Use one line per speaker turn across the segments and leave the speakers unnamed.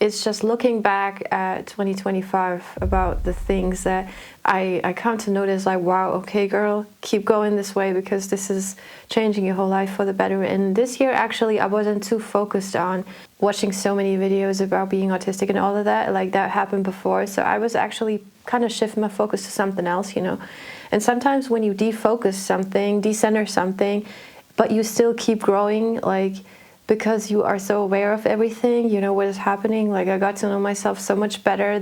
it's just looking back at 2025 about the things that I come to notice, like, wow, okay, girl, keep going this way, because this is changing your whole life for the better. And this year, actually, I wasn't too focused on watching so many videos about being autistic and all of that. Like, that happened before. So I was actually kind of shifting my focus to something else, you know. And sometimes when you defocus something, decenter something, but you still keep growing, like, because you are so aware of everything, you know what is happening. Like, I got to know myself so much better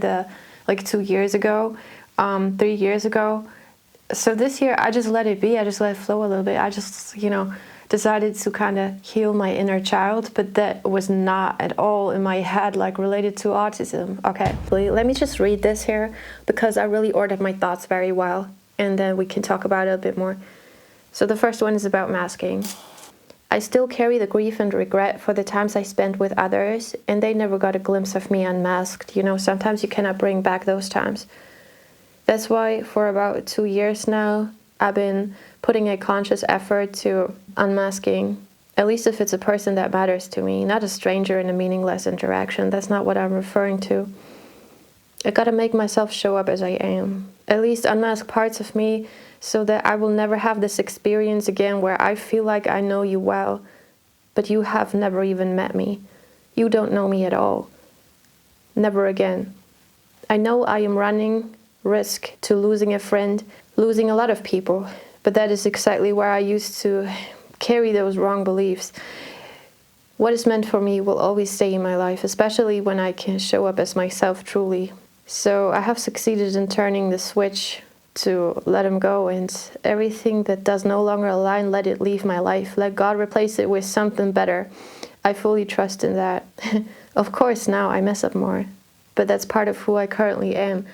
2 years ago, 3 years ago. So this year, I just let it be. I just let it flow a little bit. I just, you know, decided to kind of heal my inner child, but that was not at all in my head, like, related to autism. Okay, let me just read this here, because I really ordered my thoughts very well, and then we can talk about it a bit more. So the first one is about masking. I still carry the grief and regret for the times I spent with others, and they never got a glimpse of me unmasked. You know, sometimes you cannot bring back those times. That's why for about 2 years now, I've been putting a conscious effort to unmasking, at least if it's a person that matters to me, not a stranger in a meaningless interaction. That's not what I'm referring to. I gotta make myself show up as I am, at least unmask parts of me, so that I will never have this experience again where I feel like I know you well, but you have never even met me. You don't know me at all. Never again. I know I am running risk to losing a friend, losing a lot of people, but that is exactly where I used to carry those wrong beliefs. What is meant for me will always stay in my life, especially when I can show up as myself truly. So I have succeeded in turning the switch to let him go, and everything that does no longer align, let it leave my life. Let God replace it with something better. I fully trust in that. Of course, now I mess up more, but that's part of who I currently am.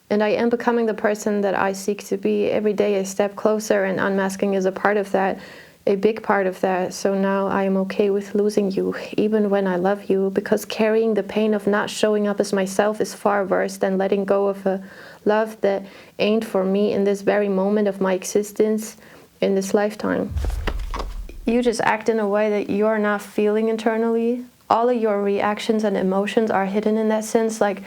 And I am becoming the person that I seek to be every day, a step closer, and unmasking is a part of that, a big part of that. So now I am okay with losing you, even when I love you, because carrying the pain of not showing up as myself is far worse than letting go of a love that ain't for me in this very moment of my existence in this lifetime. You just act in a way that you're not feeling internally. All of your reactions and emotions are hidden in that sense. Like,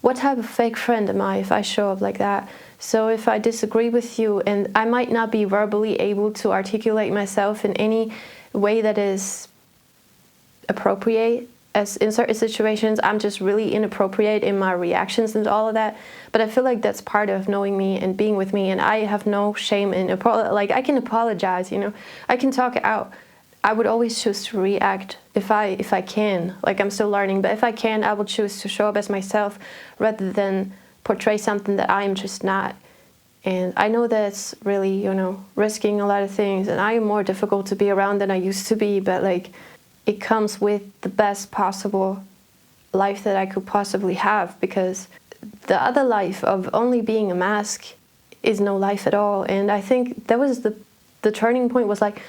what type of fake friend am I if I show up like that? So if I disagree with you, and I might not be verbally able to articulate myself in any way that is appropriate, as in certain situations I'm just really inappropriate in my reactions and all of that, but I feel like that's part of knowing me and being with me, and I have no shame in like, I can apologize, you know, I can talk it out. I would always choose to react if I can. Like, I'm still learning, but if I can, I will choose to show up as myself rather than portray something that I'm just not. And I know that's really, you know, risking a lot of things, and I am more difficult to be around than I used to be, but like, it comes with the best possible life that I could possibly have, because the other life of only being a mask is no life at all. And I think that was the turning point, was like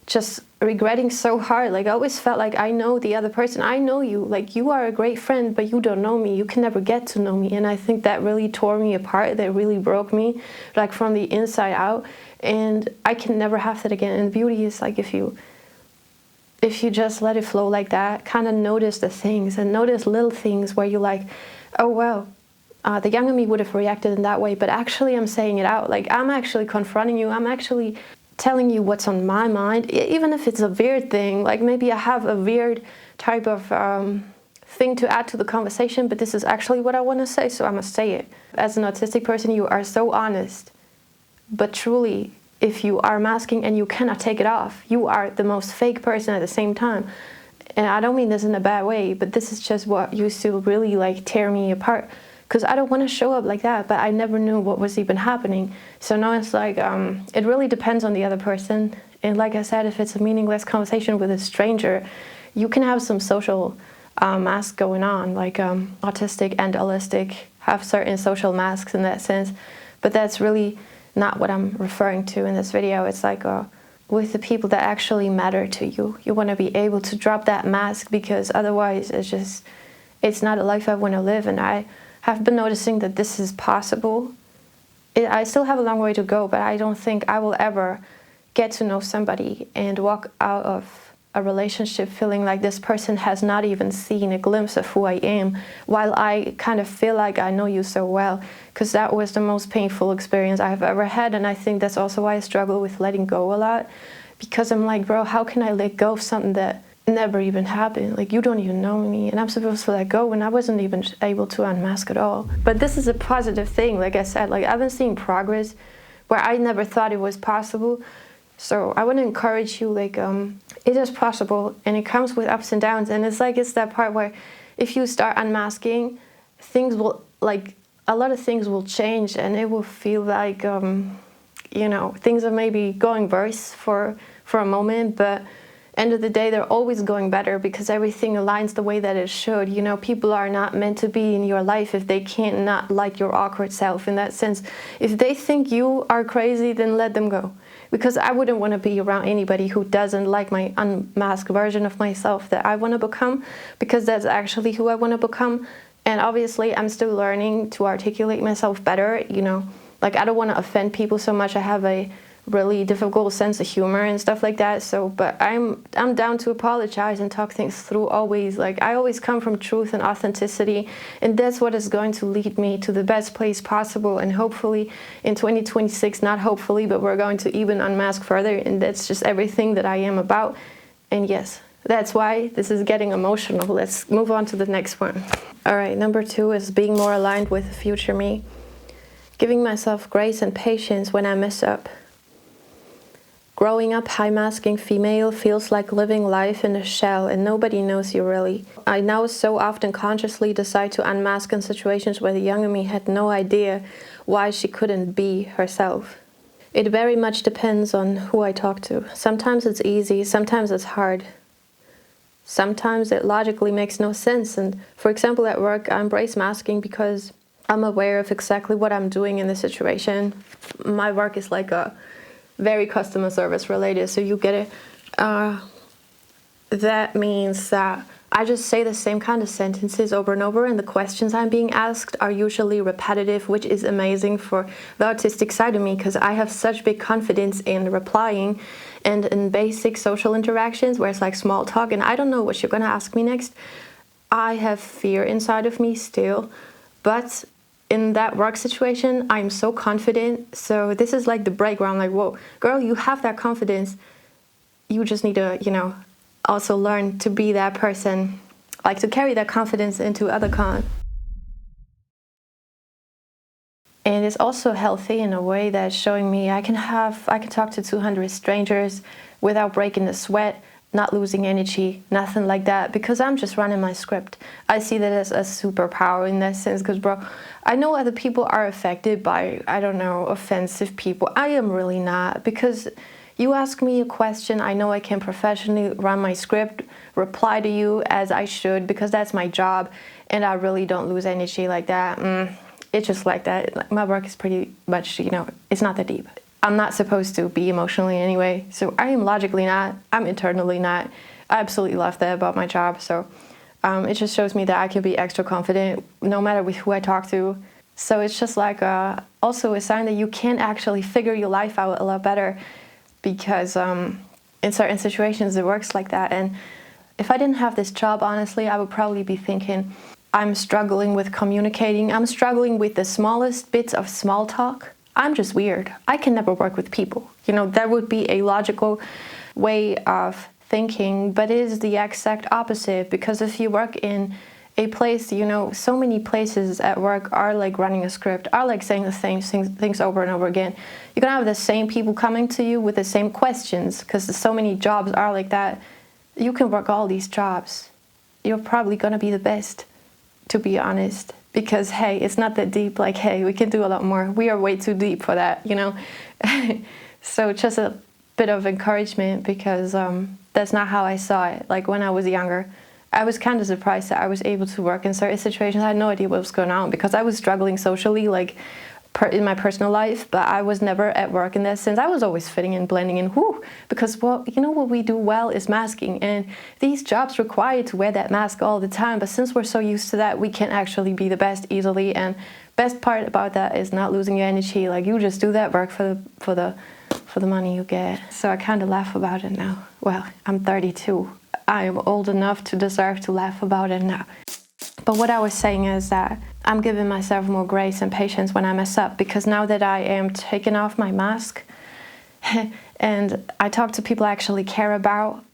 just regretting so hard. Like, I always felt like I know the other person. I know you, like, you are a great friend, but you don't know me. You can never get to know me. And I think that really tore me apart. That really broke me, like, from the inside out. And I can never have that again. And the beauty is, like, if you just let it flow like that, kind of notice the things and notice little things where you're like, oh, well, the younger me would have reacted in that way, but actually I'm saying it out. Like, I'm actually confronting you. I'm actually telling you what's on my mind, even if it's a weird thing. Like, maybe I have a weird type of thing to add to the conversation, but this is actually what I want to say, so I must say it. As an autistic person, you are so honest, but truly, if you are masking and you cannot take it off, you are the most fake person at the same time. And I don't mean this in a bad way, but this is just what used to really, like, tear me apart, because I don't want to show up like that, but I never knew what was even happening. So now it's like, it really depends on the other person. And like I said, if it's a meaningless conversation with a stranger, you can have some social masks going on, like autistic and holistic have certain social masks in that sense, but that's really not what I'm referring to in this video. It's like with the people that actually matter to you. You want to be able to drop that mask, because otherwise it's not a life I want to live. And I have been noticing that this is possible. I still have a long way to go, but I don't think I will ever get to know somebody and walk out of a relationship feeling like this person has not even seen a glimpse of who I am, while I kind of feel like I know you so well, because that was the most painful experience I've ever had. And I think that's also why I struggle with letting go a lot, because I'm like, bro, how can I let go of something that never even happened? Like, you don't even know me, and I'm supposed to let go when I wasn't even able to unmask at all. But this is a positive thing. Like I said, like, I've been seeing progress where I never thought it was possible. So I want to encourage you, like, it is possible, and it comes with ups and downs. And it's that part where if you start unmasking, things will, like, a lot of things will change, and it will feel like, things are maybe going worse for a moment, but end of the day, they're always going better, because everything aligns the way that it should. People are not meant to be in your life if they can't not like your awkward self. In that sense, if they think you are crazy, then let them go. Because I wouldn't want to be around anybody who doesn't like my unmasked version of myself that I want to become, because that's actually who I want to become. And obviously, I'm still learning to articulate myself better, Like, I don't want to offend people so much. I have a really difficult sense of humor and stuff like that. So, but I'm down to apologize and talk things through always. Like, I always come from truth and authenticity, and that's what is going to lead me to the best place possible. And hopefully in 2026, not hopefully, but we're going to even unmask further, and that's just everything that I am about. And yes, that's why this is getting emotional. Let's move on to the next one. All right, number 2 is being more aligned with the future me. Giving myself grace and patience when I mess up. Growing up high-masking female feels like living life in a shell, and nobody knows you really. I now so often consciously decide to unmask in situations where the younger me had no idea why she couldn't be herself. It very much depends on who I talk to. Sometimes it's easy, sometimes it's hard. Sometimes it logically makes no sense. And for example, at work, I embrace masking because I'm aware of exactly what I'm doing in the situation. My work is like a very customer service related, so you get it. That means that I just say the same kind of sentences over and over, and the questions I'm being asked are usually repetitive, which is amazing for the autistic side of me, because I have such big confidence in replying and in basic social interactions where it's like small talk and I don't know what you're gonna ask me next. I have fear inside of me still, but in that work situation, I'm so confident. So this is like the break where I'm like, whoa, girl, you have that confidence. You just need to, also learn to be that person, like to carry that confidence into other And it's also healthy in a way that's showing me I can talk to 200 strangers without breaking a sweat, not losing energy, nothing like that, because I'm just running my script. I see that as a superpower in that sense, because, bro, I know other people are affected by, offensive people. I am really not, because you ask me a question, I know I can professionally run my script, reply to you as I should, because that's my job, and I really don't lose energy like that. It's just like that. My work is pretty much, it's not that deep. I'm not supposed to be emotionally anyway, so I am logically not, I'm internally not. I absolutely love that about my job, so it just shows me that I can be extra confident no matter with who I talk to. So it's just like also a sign that you can actually figure your life out a lot better, because in certain situations it works like that. And if I didn't have this job, honestly, I would probably be thinking, I'm struggling with communicating, I'm struggling with the smallest bits of small talk. I'm just weird. I can never work with people. That would be a logical way of thinking, but it is the exact opposite, because if you work in a place, so many places at work are like running a script, are like saying the same things over and over again. You're gonna have the same people coming to you with the same questions, because so many jobs are like that. You can work all these jobs. You're probably gonna be the best, to be honest. Because, hey, it's not that deep. Like, hey, we can do a lot more. We are way too deep for that, So just a bit of encouragement, because that's not how I saw it. Like, when I was younger, I was kind of surprised that I was able to work in certain situations. I had no idea what was going on, because I was struggling socially, like, in my personal life, but I was never at work in that sense. I was always fitting in, blending in, because, well, what we do well is masking, and these jobs require you to wear that mask all the time, but since we're so used to that, we can actually be the best easily. And best part about that is not losing your energy. Like, you just do that work for the money you get. So I kind of laugh about it now, well, I'm 32. I am old enough to deserve to laugh about it now. But what I was saying is that I'm giving myself more grace and patience when I mess up, because now that I am taking off my mask and I talk to people I actually care about,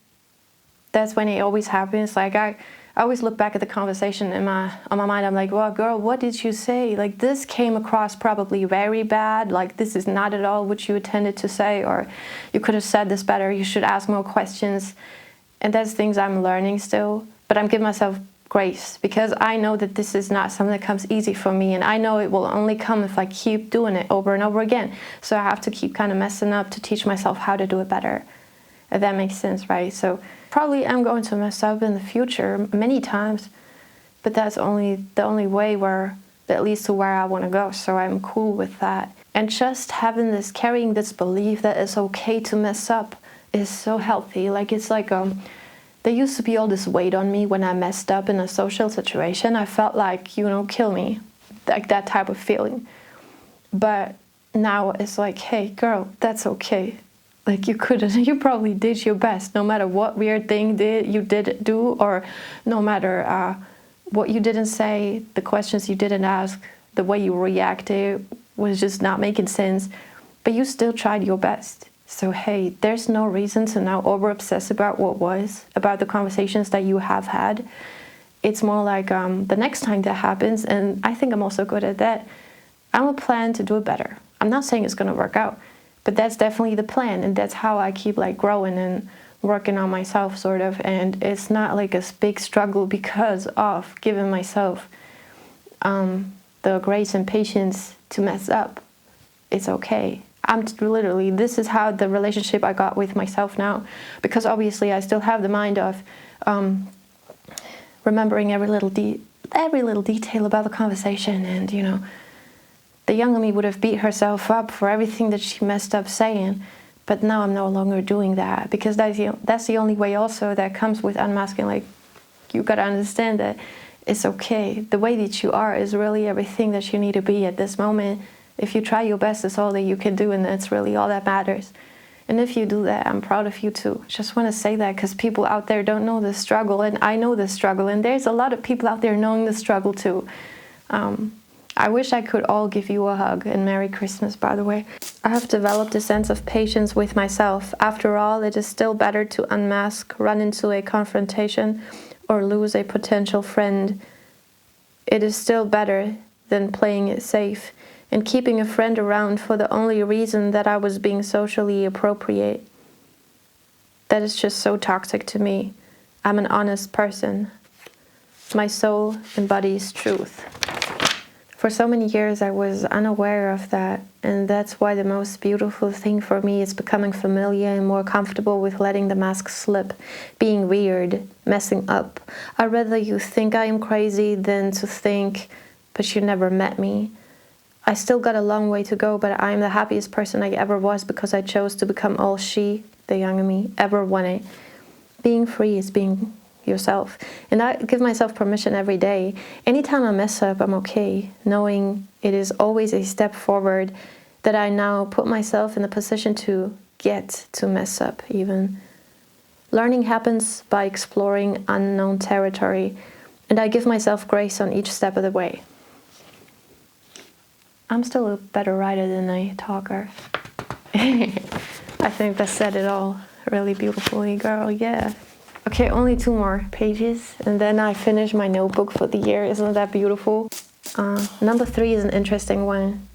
that's when it always happens. Like I always look back at the conversation on my mind. I'm like, well, girl, what did you say? Like, this came across probably very bad. Like, this is not at all what you intended to say, or you could have said this better. You should ask more questions. And that's things I'm learning still. But I'm giving myself grace, because I know that this is not something that comes easy for me, and I know it will only come if I keep doing it over and over again. So I have to keep kind of messing up to teach myself how to do it better, if that makes sense, right? So probably I'm going to mess up in the future many times, but that's the only way that leads to where I want to go. So I'm cool with that. And just carrying this belief that it's okay to mess up is so healthy. Like, it's like there used to be all this weight on me when I messed up in a social situation. I felt like, kill me, like that type of feeling. But now it's like, hey, girl, that's okay. Like, you probably did your best, no matter what weird thing you did do, or no matter what you didn't say, the questions you didn't ask, the way you reacted was just not making sense, but you still tried your best. So hey, there's no reason to now over-obsess about about the conversations that you have had. It's more like the next time that happens, and I think I'm also good at that, I'm gonna plan to do it better. I'm not saying it's gonna work out, but that's definitely the plan, and that's how I keep like growing and working on myself, sort of. And it's not like a big struggle because of giving myself the grace and patience to mess up. It's okay. This is how the relationship I got with myself now, because obviously I still have the mind of remembering every little detail about the conversation, and the younger me would have beat herself up for everything that she messed up saying, but now I'm no longer doing that, because that's the only way also that comes with unmasking. Like, you gotta understand that it's okay. The way that you are is really everything that you need to be at this moment. If you try your best, it's all that you can do, and that's really all that matters. And if you do that, I'm proud of you too. Just want to say that, because people out there don't know the struggle, and I know the struggle, and there's a lot of people out there knowing the struggle too. I wish I could all give you a hug, and Merry Christmas, by the way. I have developed a sense of patience with myself. After all, it is still better to unmask, run into a confrontation, or lose a potential friend. It is still better than playing it safe and keeping a friend around for the only reason that I was being socially appropriate. That is just so toxic to me. I'm an honest person. My soul embodies truth. For so many years I was unaware of that, and that's why the most beautiful thing for me is becoming familiar and more comfortable with letting the mask slip, being weird, messing up. I'd rather you think I am crazy than to think, but you never met me. I still got a long way to go, but I am the happiest person I ever was, because I chose to become all she, the younger me, ever wanted. Being free is being yourself. And I give myself permission every day. Anytime I mess up, I'm okay, knowing it is always a step forward, that I now put myself in a position to get to mess up even. Learning happens by exploring unknown territory, and I give myself grace on each step of the way. I'm still a better writer than a talker. I think that said it all really beautifully, girl, yeah. Okay, only 2 more pages, and then I finish my notebook for the year. Isn't that beautiful? Number 3 is an interesting one.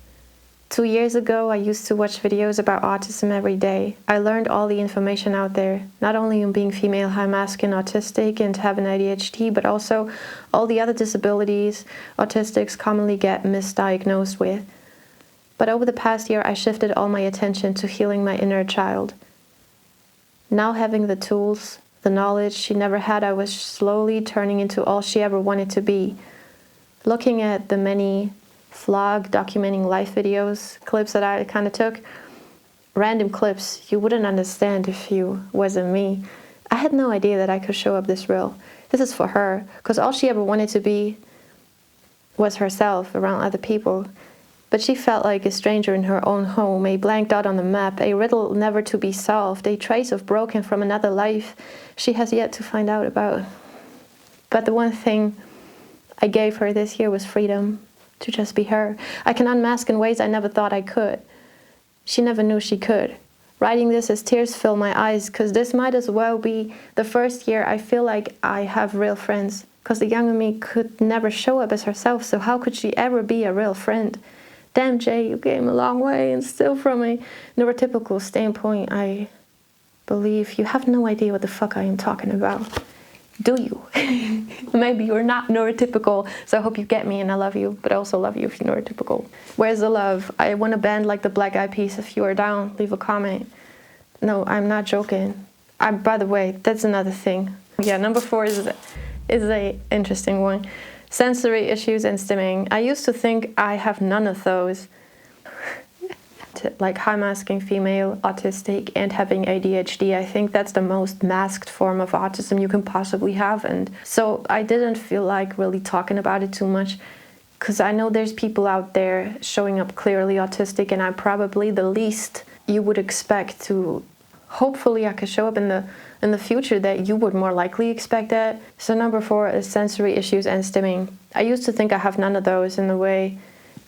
2 years ago, I used to watch videos about autism every day. I learned all the information out there, not only on being female, high masculine, autistic, and having ADHD, but also all the other disabilities autistics commonly get misdiagnosed with. But over the past year, I shifted all my attention to healing my inner child. Now having the tools, the knowledge she never had, I was slowly turning into all she ever wanted to be. Looking at the many vlog documenting life videos, clips that I kind of took, random clips you wouldn't understand if you wasn't me. I had no idea that I could show up this real. This is for her, because all she ever wanted to be was herself around other people. But she felt like a stranger in her own home, a blank dot on the map, a riddle never to be solved, a trace of broken from another life she has yet to find out about. But the one thing I gave her this year was freedom to just be her. I can unmask in ways I never thought I could. She never knew she could. Writing this as tears fill my eyes, because this might as well be the first year I feel like I have real friends. Because the younger me could never show up as herself, so how could she ever be a real friend? Damn, Jay, you came a long way, and still from a neurotypical standpoint, I believe you have no idea what the fuck I am talking about. Do you? Maybe you're not neurotypical, so I hope you get me, and I love you, but I also love you if you're neurotypical. Where's the love? I want a band like the Black Eyed Peas. If you are down, leave a comment. No, I'm not joking. By the way, that's another thing. Yeah, number 4 is a interesting one. Sensory issues and stimming. I used to think I have none of those. Like high masking female, autistic, and having ADHD. I think that's the most masked form of autism you can possibly have. And so I didn't feel like really talking about it too much, because I know there's people out there showing up clearly autistic, and I'm probably the least you would expect to. Hopefully I could show up in the future that you would more likely expect that. So number 4 is sensory issues and stimming. I used to think I have none of those in the way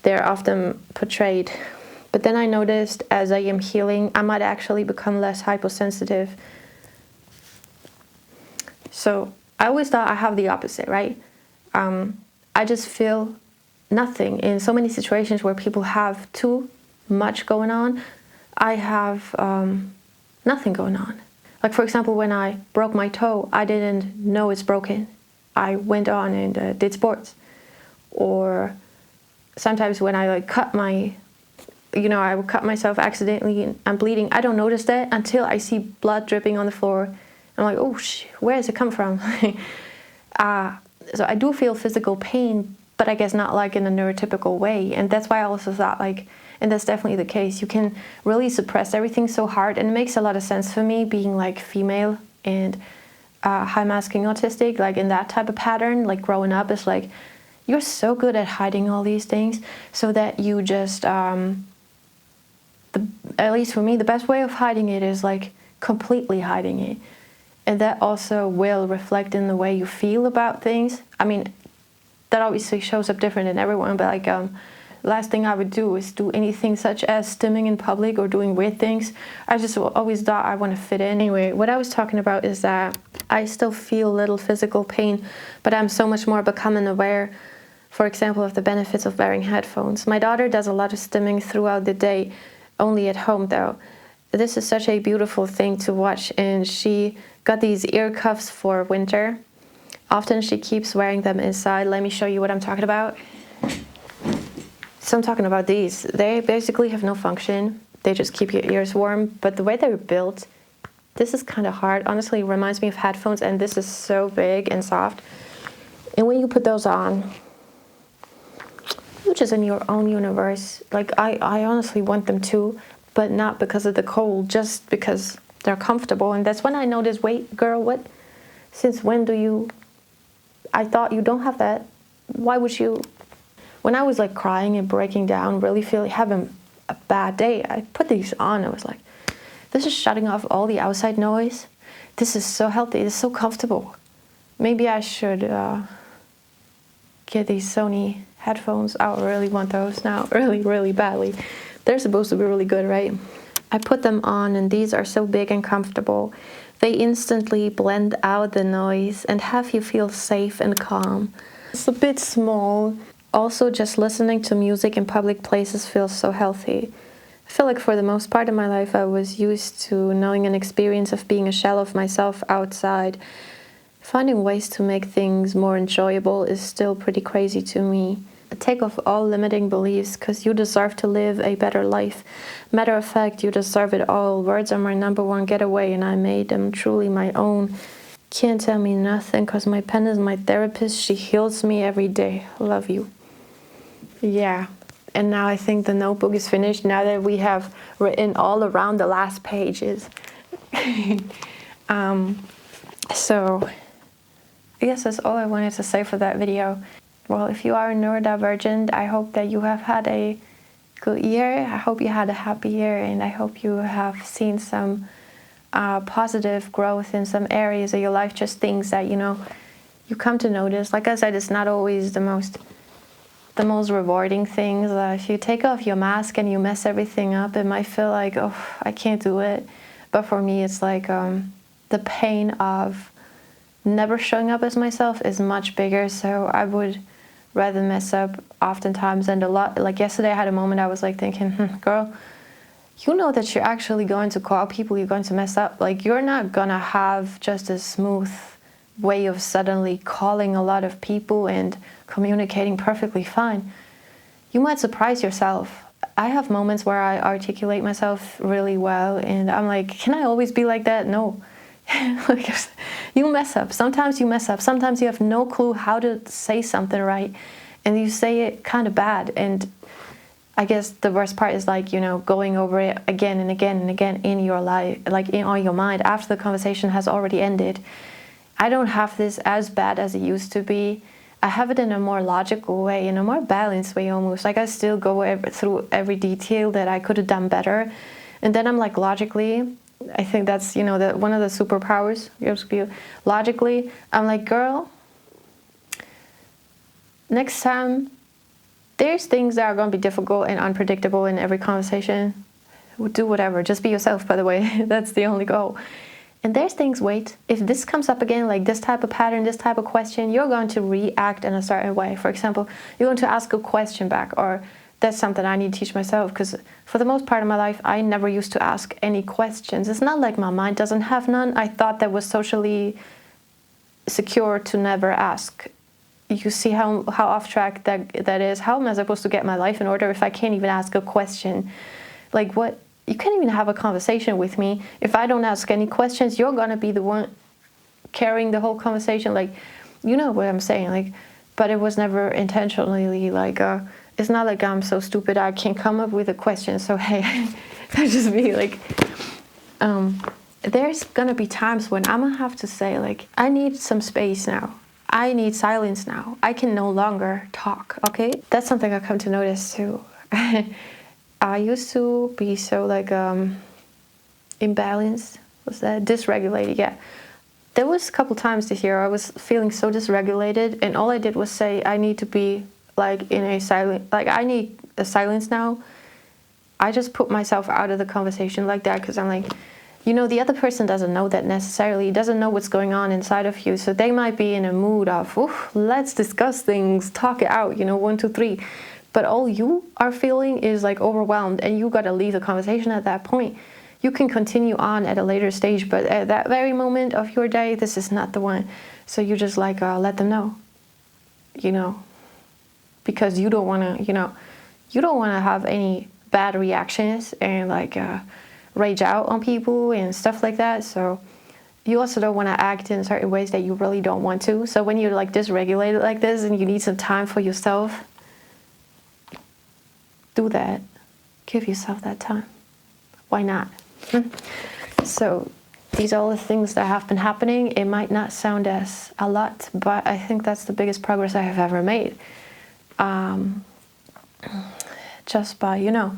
they're often portrayed. But then I noticed as I am healing, I might actually become less hypersensitive. So I always thought I have the opposite, right? I just feel nothing. In so many situations where people have too much going on, I have nothing going on. Like, for example, when I broke my toe, I didn't know it's broken. I went on and did sports. Or sometimes when I cut I would cut myself accidentally and I'm bleeding. I don't notice that until I see blood dripping on the floor. I'm like, oh, where does it come from? So I do feel physical pain, but I guess not like in a neurotypical way. And that's why I also thought and that's definitely the case, you can really suppress everything so hard. And it makes a lot of sense for me being like female and high masking autistic, like in that type of pattern, like growing up is like, you're so good at hiding all these things so that you just, at least for me, the best way of hiding it is like completely hiding it. And that also will reflect in the way you feel about things. I mean, that obviously shows up different in everyone, but like, last thing I would do is do anything such as stimming in public or doing weird things. I just always thought I want to fit in. Anyway, what I was talking about is that I still feel little physical pain, but I'm so much more becoming aware, for example, of the benefits of wearing headphones. My daughter does a lot of stimming throughout the day, only at home though. This is such a beautiful thing to watch, and she got these ear cuffs for winter. Often she keeps wearing them inside. Let me show you what I'm talking about. So I'm talking about these. They basically have no function. They just keep your ears warm. But the way they're built, this is kind of hard. Honestly, it reminds me of headphones, and this is so big and soft. And when you put those on, you're just in your own universe. Like, I honestly want them too, but not because of the cold, just because they're comfortable. And that's when I noticed, wait, girl, what? Since when do you? I thought you don't have that. Why would you? When I was like crying and breaking down, really having a bad day, I put these on. I was like, this is shutting off all the outside noise. This is so healthy. This is so comfortable. Maybe I should get these Sony headphones. I really want those now, really, really badly. They're supposed to be really good, right? I put them on, and these are so big and comfortable. They instantly blend out the noise and have you feel safe and calm. It's a bit small. Also, just listening to music in public places feels so healthy. I feel like for the most part of my life I was used to knowing an experience of being a shell of myself outside. Finding ways to make things more enjoyable is still pretty crazy to me. Take off all limiting beliefs, because you deserve to live a better life. Matter of fact, you deserve it all. Words are my #1 getaway, and I made them truly my own. Can't tell me nothing, because my pen is my therapist. She heals me every day. Love you. Yeah, and now I think the notebook is finished, now that we have written all around the last pages. So I guess that's all I wanted to say for that video. Well, if you are neurodivergent, I hope that you have had a good year. I hope you had a happy year, and I hope you have seen some positive growth in some areas of your life, just things that, you know, you come to notice. Like I said, it's not always the most rewarding things. If you take off your mask and you mess everything up, it might feel like, oh, I can't do it. But for me, it's like the pain of never showing up as myself is much bigger. So I would rather mess up oftentimes. And a lot, like yesterday I had a moment I was like thinking, girl, you know that you're actually going to call people, you're going to mess up. Like, you're not gonna have just a smooth way of suddenly calling a lot of people and communicating perfectly fine. You might surprise yourself. I have moments where I articulate myself really well, and I'm like, can I always be like that? No. Like, you mess up. Sometimes you mess up. Sometimes you have no clue how to say something right, and you say it kind of bad. And I guess the worst part is, like, you know, going over it again and again and again in your life, like on your mind after the conversation has already ended. I don't have this as bad as it used to be. I have it in a more logical way, in a more balanced way almost. Like, I still go through every detail that I could have done better. And then I'm like, logically, I think that's, you know, one of the superpowers. Logically, I'm like, girl, next time, there's things that are going to be difficult and unpredictable in every conversation. Do whatever. Just be yourself, by the way. That's the only goal. And there's things, wait, if this comes up again, like this type of pattern, this type of question, you're going to react in a certain way. For example, you're going to ask a question back, or that's something I need to teach myself, because for the most part of my life, I never used to ask any questions. It's not like my mind doesn't have none. I thought that was socially secure to never ask. You see how off track that is. How am I supposed to get my life in order if I can't even ask a question? Like, what? You can't even have a conversation with me if I don't ask any questions. You're gonna be the one carrying the whole conversation. Like, you know what I'm saying? Like, but it was never intentionally like. It's not like I'm so stupid I can't come up with a question. So hey, I just be like. There's gonna be times when I'm gonna have to say, like, I need some space now. I need silence now. I can no longer talk, okay? That's something I come to notice too. I used to be so, like, imbalanced. What's that? Dysregulated, yeah. There was a couple times this year I was feeling so dysregulated, and all I did was say, I need to be, like, in a silent, like, I need a silence now. I just put myself out of the conversation like that, because I'm like, you know, the other person doesn't know that necessarily, doesn't know what's going on inside of you. So they might be in a mood of, let's discuss things, talk it out, you know, 1, 2, 3. But all you are feeling is like overwhelmed, and you got to leave the conversation at that point. You can continue on at a later stage, but at that very moment of your day, this is not the one. So you just like let them know, you know, because you don't want to, you know, you don't want to have any bad reactions and like rage out on people and stuff like that. So you also don't want to act in certain ways that you really don't want to. So when you're like dysregulated like this and you need some time for yourself, do that. Give yourself that time. Why not? So these are all the things that have been happening. It might not sound as a lot, but I think that's the biggest progress I have ever made. Just by, you know,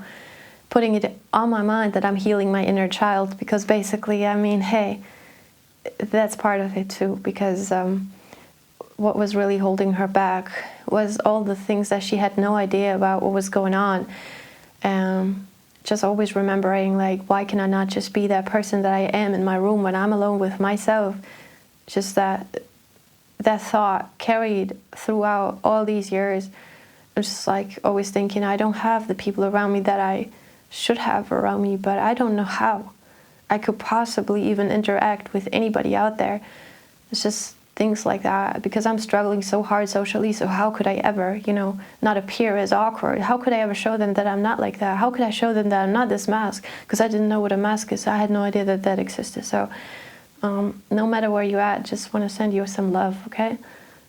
putting it on my mind that I'm healing my inner child, because basically, I mean, hey, that's part of it too, because what was really holding her back was all the things that she had no idea about what was going on. Just always remembering, like, why can I not just be that person that I am in my room when I'm alone with myself? Just that thought carried throughout all these years. I'm just like always thinking, I don't have the people around me that I should have around me, but I don't know how I could possibly even interact with anybody out there. It's just things like that, because I'm struggling so hard socially, so how could I ever, you know, not appear as awkward? How could I ever show them that I'm not like that? How could I show them that I'm not this mask? Because I didn't know what a mask is. I had no idea that that existed. So no matter where you're at, just want to send you some love, okay?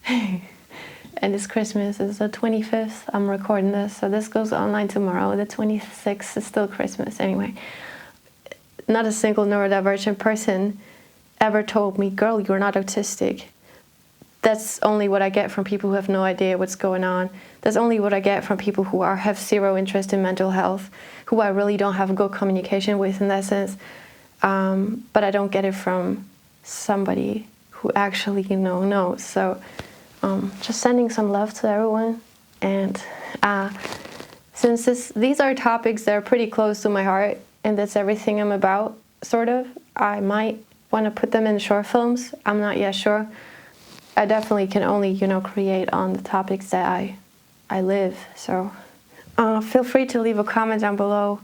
And it's Christmas. It's the 25th. I'm recording this, so this goes online tomorrow. The 26th is still Christmas. Anyway, not a single neurodivergent person ever told me, girl, you're not autistic. that's only what I get from people who have no idea what's going on. That's only what I get from people who have zero interest in mental health, who I really don't have good communication with in that sense. But I don't get it from somebody who actually, knows. So just sending some love to everyone. And since these are topics that are pretty close to my heart, and that's everything I'm about, sort of, I might want to put them in short films. I'm not yet sure. I definitely can only, create on the topics that I live. So feel free to leave a comment down below.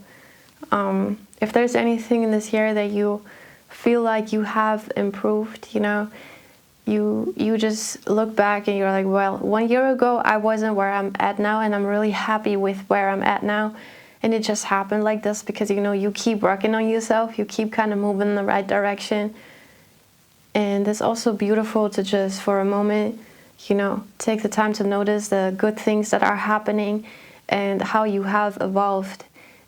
If there's anything in this year that you feel like you have improved, you just look back and you're like, well, 1 year ago I wasn't where I'm at now, and I'm really happy with where I'm at now. And it just happened like this because, you keep working on yourself, you keep kind of moving in the right direction. And it's also beautiful to just, for a moment, take the time to notice the good things that are happening and how you have evolved.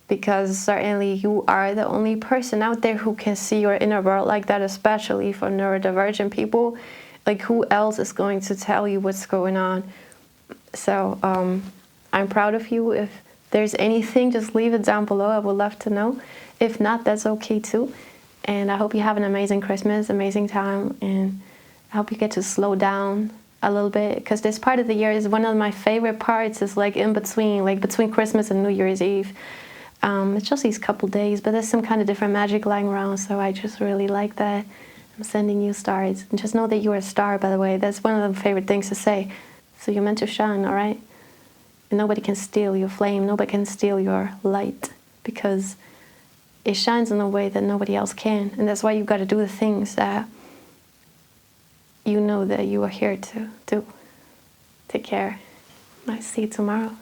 Because certainly you are the only person out there who can see your inner world like that, especially for neurodivergent people. Like, who else is going to tell you what's going on? So I'm proud of you. If there's anything, just leave it down below. I would love to know. If not, that's okay too. And I hope you have an amazing Christmas, amazing time, and I hope you get to slow down a little bit, because this part of the year is one of my favorite parts. It's like in between, like between Christmas and New Year's Eve. It's just these couple days, but there's some kind of different magic lying around, so I just really like that. I'm sending you stars. And just know that you're a star, by the way. That's one of the favorite things to say. So you're meant to shine, all right? And nobody can steal your flame. Nobody can steal your light, because it shines in a way that nobody else can. And that's why you've got to do the things that you know that you are here to do. Take care. I'll see you tomorrow.